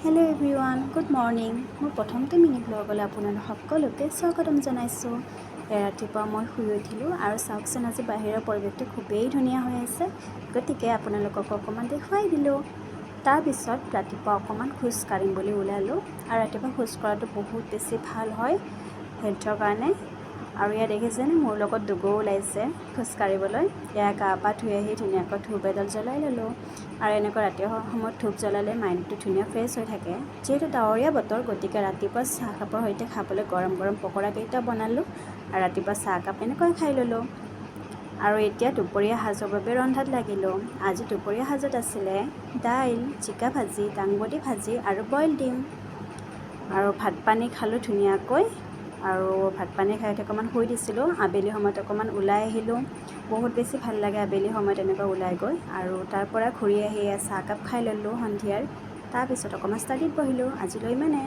Hello' everyone, good morning. মোৰ প্ৰথমতে mini ব্লগলৈ আপোনালোক সকলোকে স্বাগতম জনাইছোঁ। ৰাতিপুৱা মই শুই উঠিলোঁ আৰু চাওকচোন আজি বাহিৰৰ পৰিৱেশটো খুবেই ধুনীয়া হৈ আছে, গতিকে আপোনালোকক অকণমান দেখুৱাই দিলোঁ। তাৰপিছত ৰাতিপুৱা অকণমান খোজ কাঢ়িম বুলি ওলালোঁ আৰু ৰাতিপুৱা খোজ কঢ়াটো বহুত বেছি ভাল হয় হেল্থৰ কাৰণে। আৰু ইয়াত দেখিছেনে মোৰ লগত দুগো ওলাইছে খোজ কাঢ়িবলৈ। এয়া গা পা ধুই আহি ধুনীয়াকৈ ধূপ এডাল জ্বলাই ল'লোঁ আৰু এনেকৈ ৰাতিপুৱা সময়ত ধূপ জ্বলালে মাইণ্ডটো ধুনীয়া ফ্ৰেছ হৈ থাকে। যিহেতু ডাৱৰীয়া বতৰ, গতিকে ৰাতিপুৱা চাহকাপৰ সৈতে খাবলৈ গৰম গৰম পকৰাকেইটা বনালোঁ আৰু ৰাতিপুৱা চাহকাপ এনেকৈ খাই ল'লোঁ। আৰু এতিয়া দুপৰীয়া সাজৰ বাবে ৰন্ধাত লাগিলোঁ। আজি দুপৰীয়া সাজত আছিলে দাইল, জিকা ভাজি, দাংবডি ভাজি আৰু বইল ডিম। আৰু ভাত পানী খালোঁ ধুনীয়াকৈ। আৰু ভাত পানী খাই অকণমান শুই দিছিলোঁ। আবেলি সময়ত অকণমান ওলাই আহিলোঁ। বহুত বেছি ভাল লাগে আবেলি সময়ত এনেকৈ ওলাই গৈ। আৰু তাৰ পৰা ঘূৰি আহি চাহকাপ খাই ল'লোঁ সন্ধিয়াৰ। তাৰপিছত অকণমান ষ্টাডিত বহিলোঁ। আজিলৈ ইমানে।